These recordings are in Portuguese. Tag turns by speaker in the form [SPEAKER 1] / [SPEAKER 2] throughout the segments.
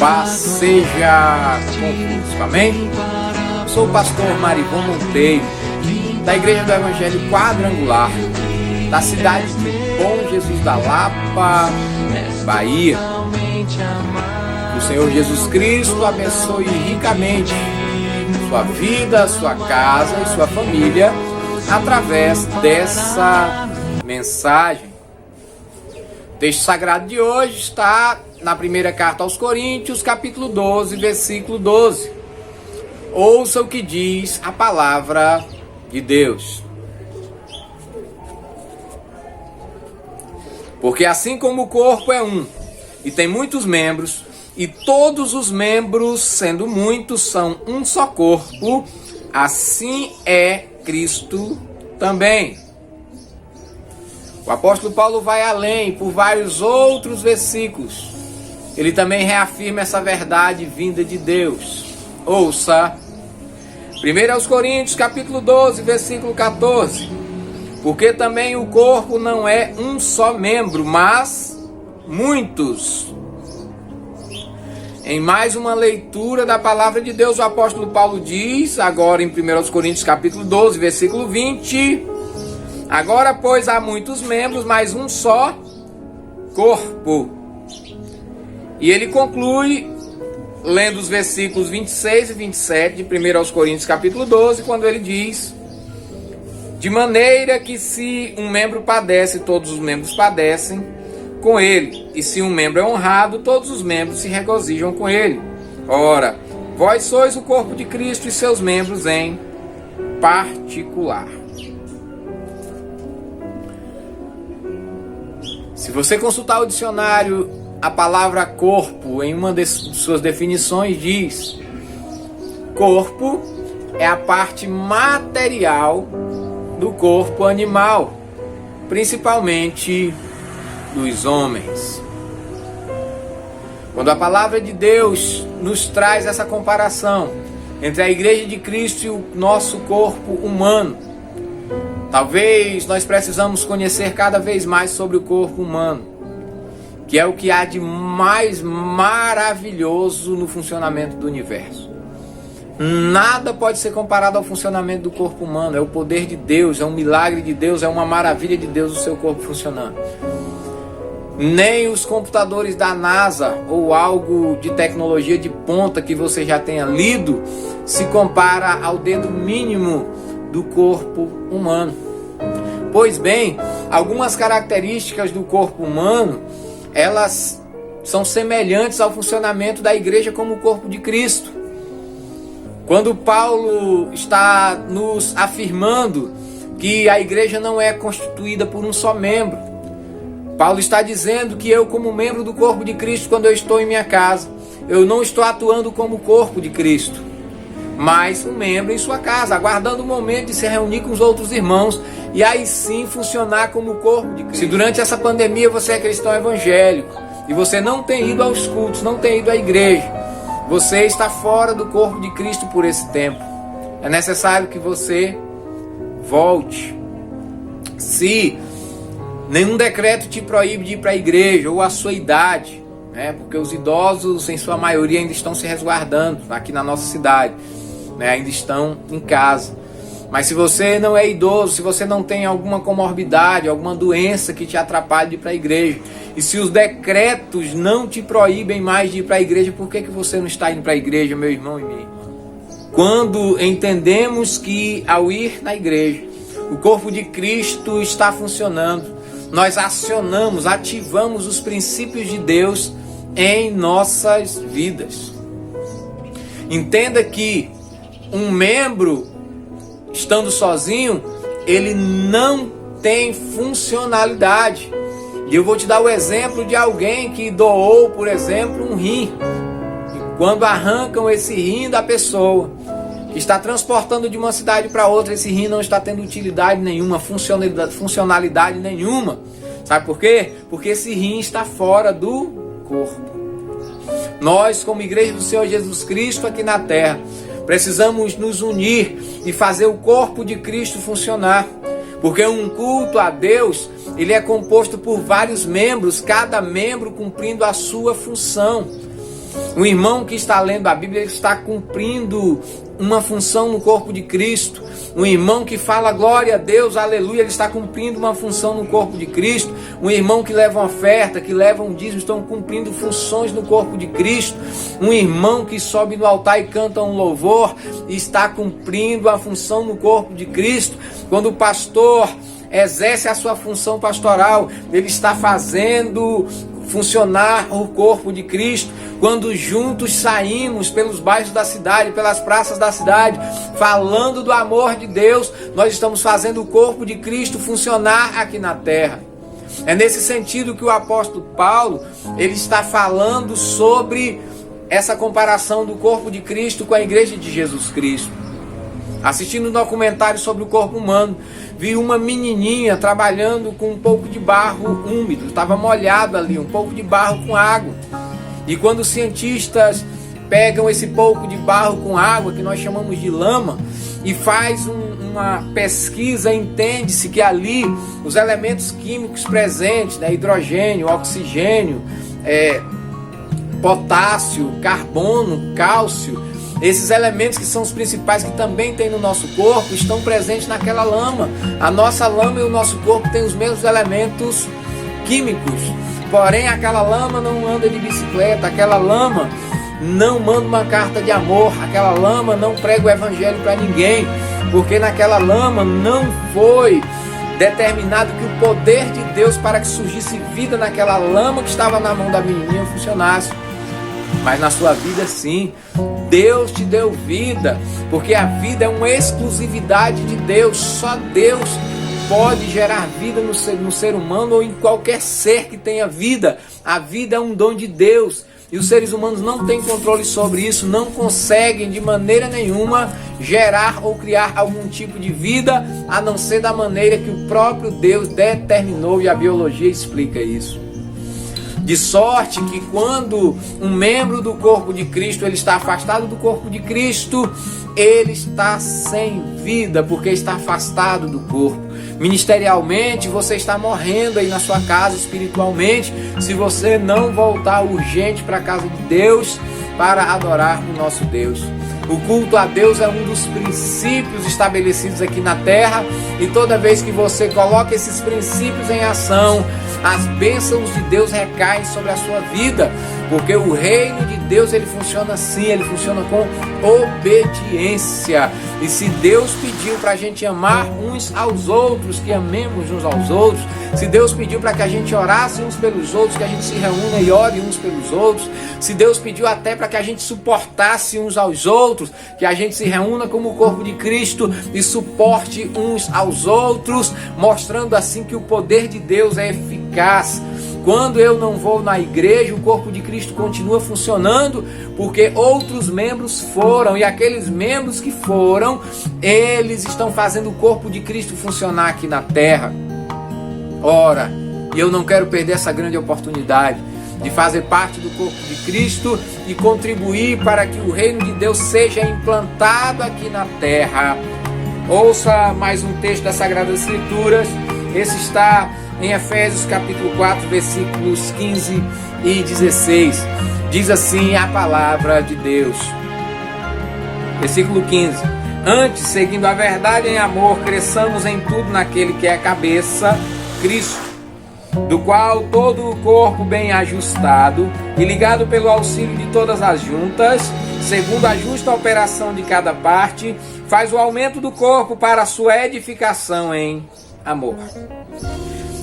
[SPEAKER 1] Paz seja convosco, amém? Sou o pastor Marivon Monteiro, da Igreja do Evangelho Quadrangular, da cidade de Bom Jesus da Lapa, Bahia. Que o Senhor Jesus Cristo abençoe ricamente sua vida, sua casa e sua família através dessa mensagem. O texto sagrado de hoje está na primeira carta aos Coríntios, capítulo 12, versículo 12. Ouça o que diz a palavra de Deus. Porque assim como o corpo é um e tem muitos membros, e todos os membros, sendo muitos, são um só corpo, assim é Cristo também. O apóstolo Paulo vai além por vários outros versículos. Ele também reafirma essa verdade vinda de Deus. Ouça. 1 aos Coríntios, capítulo 12, versículo 14. Porque também o corpo não é um só membro, mas muitos. Em mais uma leitura da palavra de Deus, o apóstolo Paulo diz, agora em 1 aos Coríntios, capítulo 12, versículo 20... Agora, pois, há muitos membros, mas um só corpo. E ele conclui, lendo os versículos 26 e 27 de 1 aos Coríntios, capítulo 12, quando ele diz: de maneira que se um membro padece, todos os membros padecem com ele. E se um membro é honrado, todos os membros se regozijam com ele. Ora, vós sois o corpo de Cristo e seus membros em particular. Se você consultar o dicionário, a palavra corpo, em uma de suas definições, diz: corpo é a parte material do corpo animal, principalmente dos homens. Quando a palavra de Deus nos traz essa comparação entre a Igreja de Cristo e o nosso corpo humano, talvez nós precisamos conhecer cada vez mais sobre o corpo humano, que é o que há de mais maravilhoso no funcionamento do universo. Nada pode ser comparado ao funcionamento do corpo humano. É o poder de Deus, é um milagre de Deus, é uma maravilha de Deus o seu corpo funcionando. Nem os computadores da NASA ou algo de tecnologia de ponta que você já tenha lido se compara ao dedo mínimo do corpo humano. Pois bem, algumas características do corpo humano, elas são semelhantes ao funcionamento da igreja como o corpo de Cristo. Quando Paulo está nos afirmando que a igreja não é constituída por um só membro, Paulo está dizendo que eu, como membro do corpo de Cristo, quando eu estou em minha casa, eu não estou atuando como corpo de Cristo, mas um membro em sua casa, aguardando o momento de se reunir com os outros irmãos e aí sim funcionar como o corpo de Cristo. Se durante essa pandemia você é cristão evangélico e você não tem ido aos cultos, não tem ido à igreja, você está fora do corpo de Cristo por esse tempo. É necessário que você volte. Se nenhum decreto te proíbe de ir para a igreja ou a sua idade, porque os idosos em sua maioria ainda estão se resguardando aqui na nossa cidade, ainda estão em casa. Mas se você não é idoso, se você não tem alguma comorbidade, alguma doença que te atrapalhe de ir para a igreja, e se os decretos não te proíbem mais de ir para a igreja, por que você não está indo para a igreja, meu irmão e minha irmã? Quando entendemos que ao ir na igreja, o corpo de Cristo está funcionando, nós acionamos, ativamos os princípios de Deus em nossas vidas. Entenda que um membro, estando sozinho, ele não tem funcionalidade. E eu vou te dar o exemplo de alguém que doou, por exemplo, um rim. E quando arrancam esse rim da pessoa, que está transportando de uma cidade para outra, esse rim não está tendo utilidade nenhuma, funcionalidade nenhuma. Sabe por quê? Porque esse rim está fora do corpo. Nós, como Igreja do Senhor Jesus Cristo aqui na terra, precisamos nos unir e fazer o corpo de Cristo funcionar. Porque um culto a Deus, ele é composto por vários membros, cada membro cumprindo a sua função. O irmão que está lendo a Bíblia, ele está cumprindo uma função no corpo de Cristo. Um irmão que fala glória a Deus, aleluia, ele está cumprindo uma função no corpo de Cristo. Um irmão que leva uma oferta, que leva um dízimo, estão cumprindo funções no corpo de Cristo. Um irmão que sobe no altar e canta um louvor, está cumprindo a função no corpo de Cristo. Quando o pastor exerce a sua função pastoral, ele está fazendo funcionar o corpo de Cristo. Quando juntos saímos pelos bairros da cidade, pelas praças da cidade, falando do amor de Deus, nós estamos fazendo o corpo de Cristo funcionar aqui na terra. É nesse sentido que o apóstolo Paulo, ele está falando sobre essa comparação do corpo de Cristo com a igreja de Jesus Cristo. Assistindo um documentário sobre o corpo humano, vi uma menininha trabalhando com um pouco de barro úmido, estava molhado ali, um pouco de barro com água. E quando os cientistas pegam esse pouco de barro com água, que nós chamamos de lama, e faz uma pesquisa, entende-se que ali os elementos químicos presentes, né, hidrogênio, oxigênio, potássio, carbono, cálcio, esses elementos que são os principais que também tem no nosso corpo, estão presentes naquela lama. A nossa lama e o nosso corpo têm os mesmos elementos químicos. Porém, aquela lama não anda de bicicleta, aquela lama não manda uma carta de amor, aquela lama não prega o evangelho para ninguém, porque naquela lama não foi determinado que o poder de Deus para que surgisse vida naquela lama que estava na mão da menininha funcionasse. Mas na sua vida sim, Deus te deu vida, porque a vida é uma exclusividade de Deus. Só Deus pode gerar vida no ser humano ou em qualquer ser que tenha vida. A vida é um dom de Deus e os seres humanos não têm controle sobre isso, não conseguem de maneira nenhuma gerar ou criar algum tipo de vida, a não ser da maneira que o próprio Deus determinou, e a biologia explica isso. De sorte que quando um membro do corpo de Cristo ele está afastado do corpo de Cristo, ele está sem vida, porque está afastado do corpo. Ministerialmente, você está morrendo aí na sua casa espiritualmente, se você não voltar urgente para a casa de Deus para adorar o nosso Deus. O culto a Deus é um dos princípios estabelecidos aqui na terra, e toda vez que você coloca esses princípios em ação, as bênçãos de Deus recaem sobre a sua vida, porque o reino de Deus ele funciona assim, ele funciona com obediência. E se Deus pediu para a gente amar uns aos outros, que amemos uns aos outros. Se Deus pediu para que a gente orasse uns pelos outros, que a gente se reúna e ore uns pelos outros. Se Deus pediu até para que a gente suportasse uns aos outros, que a gente se reúna como o corpo de Cristo e suporte uns aos outros, mostrando assim que o poder de Deus é eficaz. Quando eu não vou na igreja, o corpo de Cristo continua funcionando, porque outros membros foram, e aqueles membros que foram, eles estão fazendo o corpo de Cristo funcionar aqui na terra. Ora, e eu não quero perder essa grande oportunidade de fazer parte do corpo de Cristo e contribuir para que o reino de Deus seja implantado aqui na terra. Ouça mais um texto das Sagradas Escrituras. Esse está em Efésios capítulo 4, versículos 15 e 16. Diz assim a palavra de Deus. Versículo 15. Antes, seguindo a verdade em amor, cresçamos em tudo naquele que é a cabeça, Cristo, do qual todo o corpo bem ajustado e ligado pelo auxílio de todas as juntas, segundo a justa operação de cada parte, faz o aumento do corpo para a sua edificação em amor.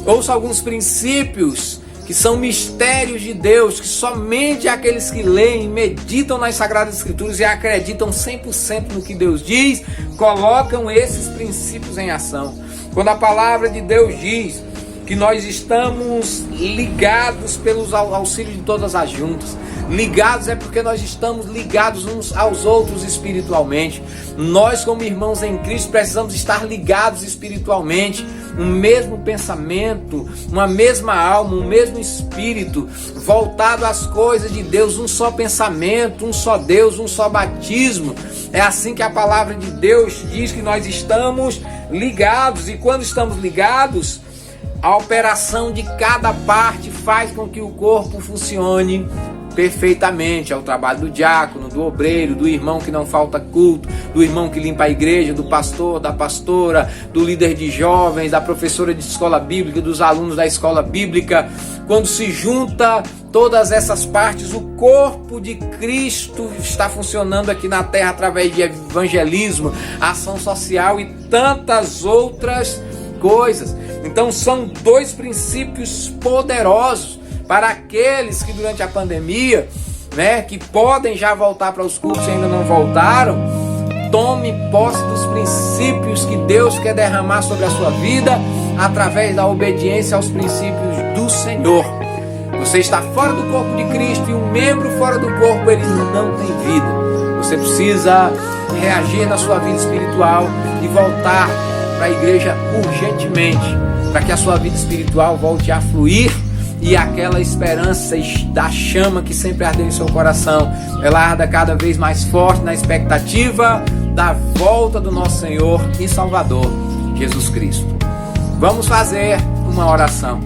[SPEAKER 1] Ouça alguns princípios que são mistérios de Deus, que somente aqueles que leem, meditam nas Sagradas Escrituras e acreditam 100% no que Deus diz, colocam esses princípios em ação. Quando a palavra de Deus diz que nós estamos ligados pelos auxílios de todas as juntas, ligados é porque nós estamos ligados uns aos outros espiritualmente. Nós, como irmãos em Cristo, precisamos estar ligados espiritualmente. Um mesmo pensamento, uma mesma alma, um mesmo espírito, voltado às coisas de Deus, um só pensamento, um só Deus, um só batismo. É assim que a palavra de Deus diz que nós estamos ligados, e quando estamos ligados, A operação de cada parte faz com que o corpo funcione perfeitamente. É o trabalho do diácono, do obreiro, do irmão que não falta culto, do irmão que limpa a igreja, do pastor, da pastora, do líder de jovens, da professora de escola bíblica, dos alunos da escola bíblica. Quando se junta todas essas partes, o corpo de Cristo está funcionando aqui na terra através de evangelismo, ação social e tantas outras coisas. Então são dois princípios poderosos para aqueles que durante a pandemia, que podem já voltar para os cultos e ainda não voltaram. Tome posse dos princípios que Deus quer derramar sobre a sua vida através da obediência aos princípios do Senhor. Você está fora do corpo de Cristo e um membro fora do corpo, ele não tem vida. Você precisa reagir na sua vida espiritual e voltar para a igreja urgentemente, para que a sua vida espiritual volte a fluir e aquela esperança da chama que sempre ardeu em seu coração, ela arda cada vez mais forte na expectativa da volta do nosso Senhor e Salvador, Jesus Cristo. Vamos fazer uma oração.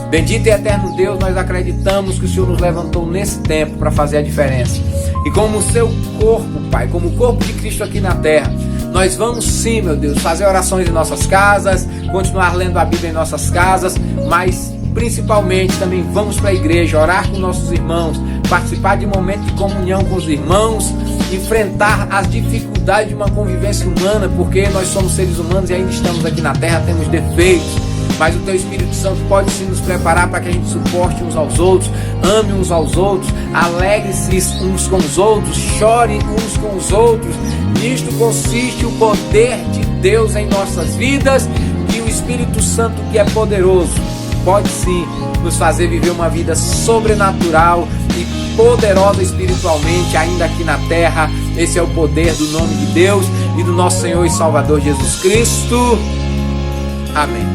[SPEAKER 1] Bendito e eterno Deus, nós acreditamos que o Senhor nos levantou nesse tempo para fazer a diferença. E como o seu corpo, Pai, como o corpo de Cristo aqui na terra, nós vamos sim, meu Deus, fazer orações em nossas casas, continuar lendo a Bíblia em nossas casas, mas principalmente também vamos para a igreja, orar com nossos irmãos, participar de momentos de comunhão com os irmãos, enfrentar as dificuldades de uma convivência humana, porque nós somos seres humanos e ainda estamos aqui na terra, temos defeitos, mas o Teu Espírito Santo pode sim nos preparar para que a gente suporte uns aos outros, ame uns aos outros, alegre-se uns com os outros, chore uns com os outros. Nisto consiste o poder de Deus em nossas vidas, e o Espírito Santo, que é poderoso, pode sim nos fazer viver uma vida sobrenatural e poderosa espiritualmente ainda aqui na terra. Esse é o poder do nome de Deus e do nosso Senhor e Salvador Jesus Cristo. Amém.